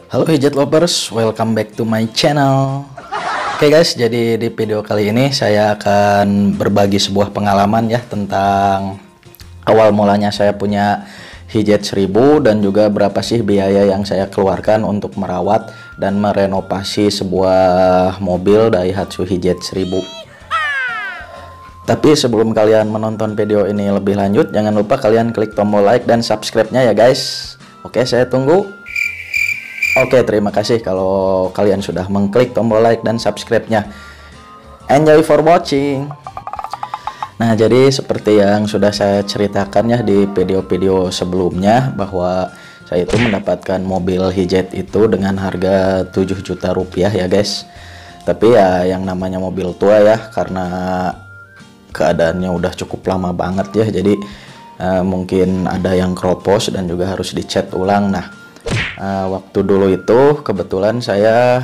Halo Hijat Lovers, welcome back to my channel. Oke guys, jadi di video kali ini saya akan berbagi sebuah pengalaman ya tentang awal mulanya saya punya Hijat 1000 dan juga berapa sih biaya yang saya keluarkan untuk merawat dan merenovasi sebuah mobil Daihatsu Hijat 1000. Tapi sebelum kalian menonton video ini lebih lanjut, jangan lupa kalian klik tombol like dan subscribe-nya ya guys. Oke, saya tunggu. Oke, terima kasih kalau kalian sudah mengklik tombol like dan subscribe-nya. Enjoy for watching. Nah, jadi seperti yang sudah saya ceritakan ya di video-video sebelumnya, bahwa saya itu mendapatkan mobil Hijat itu dengan harga 7 juta rupiah ya guys. Tapi ya yang namanya mobil tua ya, karena keadaannya udah cukup lama banget ya, jadi mungkin ada yang kropos dan juga harus dicat ulang. Nah, waktu dulu itu kebetulan saya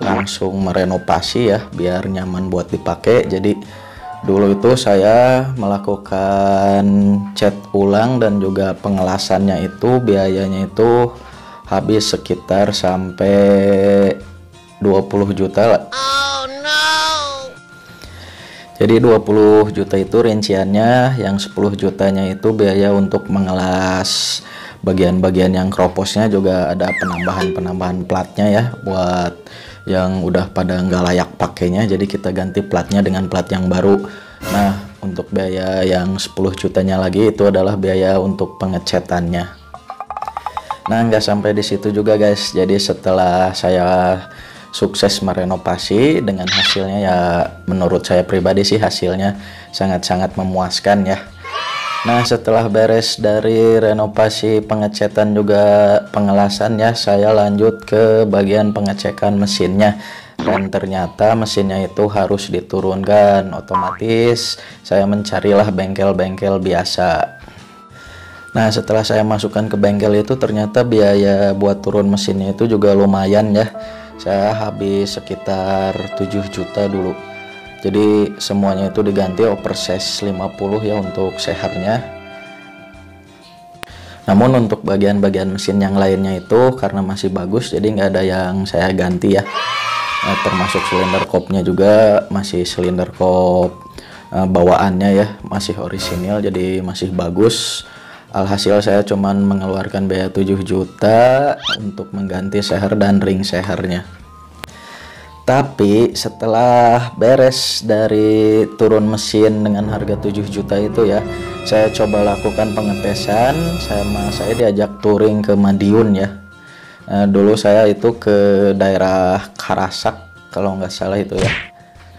langsung merenovasi ya biar nyaman buat dipakai. Jadi dulu itu saya melakukan cat ulang dan juga pengelasannya itu biayanya itu habis sekitar sampai 20 juta lah. Jadi 20 juta itu rinciannya, yang 10 jutanya itu biaya untuk mengelas bagian-bagian yang kroposnya, juga ada penambahan platnya ya buat yang udah pada nggak layak pakainya, jadi kita ganti platnya dengan plat yang baru. Nah, untuk biaya yang 10 jutanya lagi itu adalah biaya untuk pengecatannya. Nah, nggak sampai di situ juga guys. Jadi setelah saya sukses merenovasi dengan hasilnya ya, menurut saya pribadi sih hasilnya sangat-sangat memuaskan ya. Nah, setelah beres dari renovasi, pengecatan juga pengelasan ya, saya lanjut ke bagian pengecekan mesinnya. Dan ternyata mesinnya itu harus diturunkan. Otomatis saya mencarilah bengkel-bengkel biasa. Nah, setelah saya masukkan ke bengkel itu ternyata biaya buat turun mesinnya itu juga lumayan ya. Saya habis sekitar 7 juta dulu. Jadi semuanya itu diganti oversize 50 ya untuk sehernya. Namun untuk bagian-bagian mesin yang lainnya itu karena masih bagus, jadi nggak ada yang saya ganti ya. Nah, termasuk silinder kopnya juga masih silinder kop bawaannya ya, masih orisinil, jadi masih bagus. Alhasil saya cuman mengeluarkan biaya 7 juta untuk mengganti seher dan ring sehernya. Tapi setelah beres dari turun mesin dengan harga 7 juta itu ya, saya coba lakukan pengetesan. Saya diajak touring ke Madiun ya. Dulu saya itu ke daerah Karasak kalau nggak salah itu ya.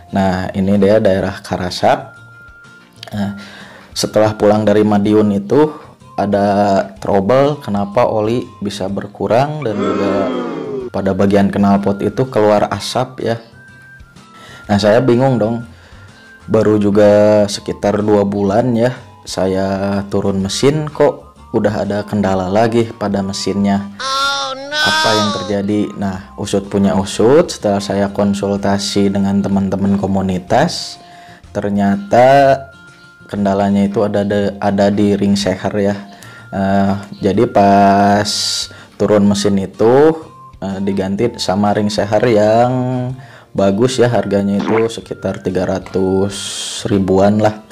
Nah, ini dia daerah Karasak. Setelah pulang dari Madiun itu ada trouble, kenapa oli bisa berkurang dan juga pada bagian knalpot itu keluar asap ya. Nah, saya bingung dong, baru juga sekitar 2 bulan ya saya turun mesin, kok udah ada kendala lagi pada mesinnya. Apa yang terjadi? Nah, usut punya usut, setelah saya konsultasi dengan teman-teman komunitas, ternyata kendalanya itu ada di ring seher ya. Jadi pas turun mesin itu diganti sama ring seher yang bagus ya, harganya itu sekitar 300 ribuan lah.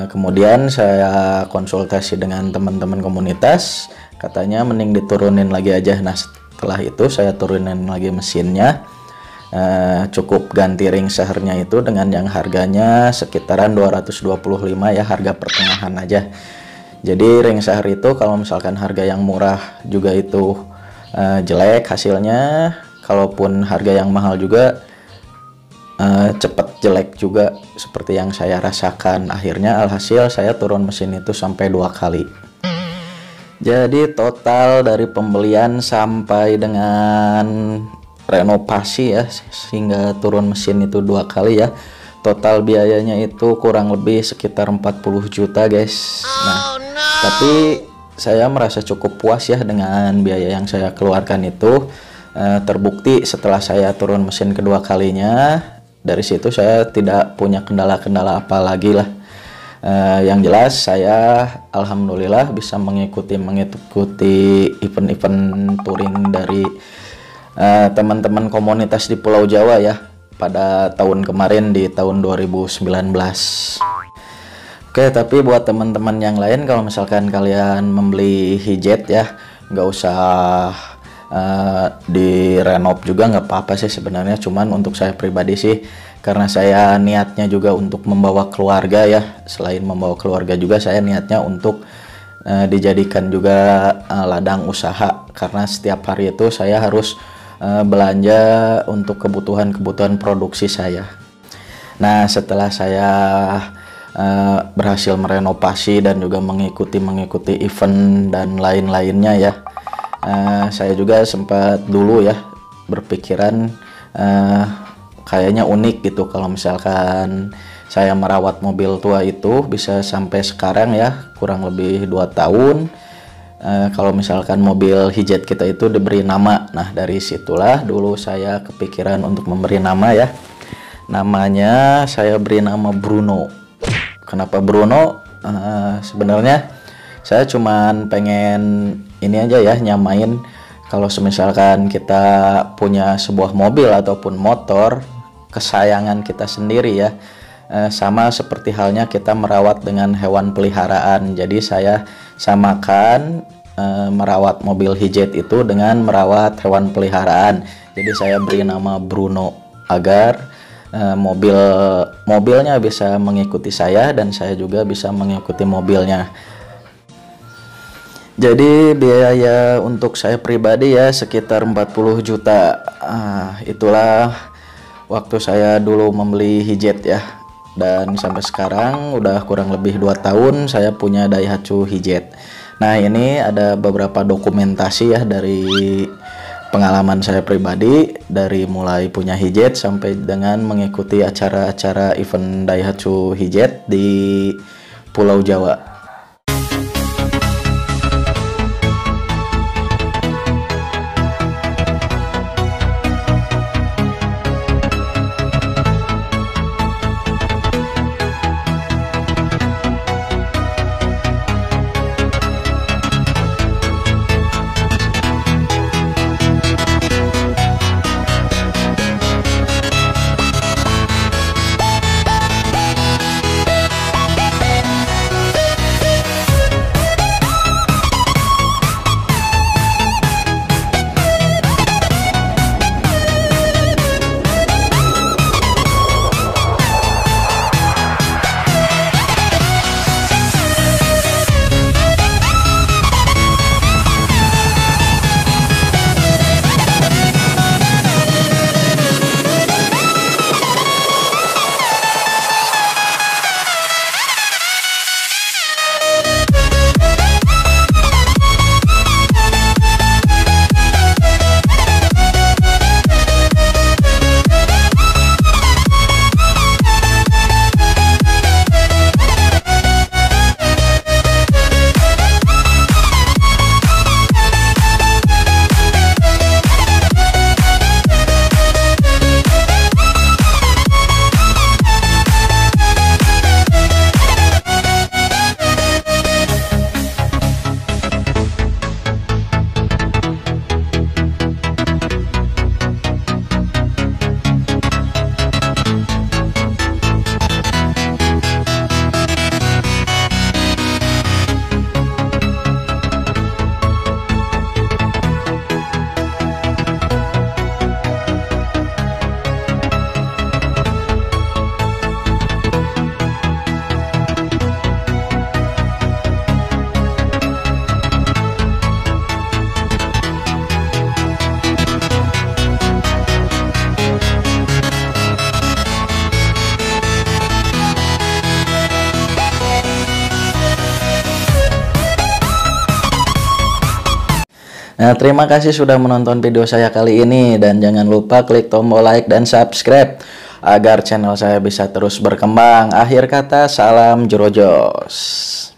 Kemudian saya konsultasi dengan teman-teman komunitas, katanya mending diturunin lagi aja. Nah, setelah itu saya turunin lagi mesinnya, cukup ganti ring sehernya itu dengan yang harganya sekitaran 225 ya, harga pertengahan aja. Jadi ring seher itu kalau misalkan harga yang murah juga itu jelek hasilnya, kalaupun harga yang mahal juga cepet jelek juga, seperti yang saya rasakan. Akhirnya alhasil saya turun mesin itu sampai 2 kali. Jadi total dari pembelian sampai dengan renovasi ya, sehingga turun mesin itu 2 kali ya, total biayanya itu kurang lebih sekitar 40 juta guys. Nah, tapi saya merasa cukup puas ya dengan biaya yang saya keluarkan itu. Terbukti setelah saya turun mesin kedua kalinya, dari situ saya tidak punya kendala-kendala apa lagi lah. Yang jelas saya alhamdulillah bisa mengikuti event-event touring dari teman-teman komunitas di Pulau Jawa ya pada tahun kemarin di tahun 2019. Oke, tapi buat teman-teman yang lain, kalau misalkan kalian membeli hijet ya, nggak usah direnov juga, nggak apa-apa sih sebenarnya. Cuman untuk saya pribadi sih, karena saya niatnya juga untuk membawa keluarga ya, selain membawa keluarga juga saya niatnya untuk dijadikan juga ladang usaha, karena setiap hari itu saya harus belanja untuk kebutuhan produksi saya. Nah, setelah saya berhasil merenovasi dan juga mengikuti event dan lain-lainnya ya, saya juga sempat dulu ya berpikiran kayaknya unik gitu kalau misalkan saya merawat mobil tua itu bisa sampai sekarang ya, kurang lebih 2 tahun. Kalau misalkan mobil hijet kita itu diberi nama. Nah, dari situlah dulu saya kepikiran untuk memberi nama ya. Namanya saya beri nama Bruno. Kenapa Bruno? Sebenarnya saya cuman pengen ini aja ya, nyamain kalau misalkan kita punya sebuah mobil ataupun motor kesayangan kita sendiri ya, sama seperti halnya kita merawat dengan hewan peliharaan. Jadi saya samakan merawat mobil hijet itu dengan merawat hewan peliharaan. Jadi saya beri nama Bruno agar mobilnya bisa mengikuti saya dan saya juga bisa mengikuti mobilnya. Jadi biaya untuk saya pribadi ya sekitar 40 juta. Itulah waktu saya dulu membeli hijet ya. Dan sampai sekarang udah kurang lebih 2 tahun saya punya Daihatsu hijet. Nah, ini ada beberapa dokumentasi ya dari pengalaman saya pribadi, dari mulai punya hijet sampai dengan mengikuti acara-acara event Daihatsu hijet di Pulau Jawa. Nah, terima kasih sudah menonton video saya kali ini dan jangan lupa klik tombol like dan subscribe agar channel saya bisa terus berkembang. Akhir kata, salam Jerojos.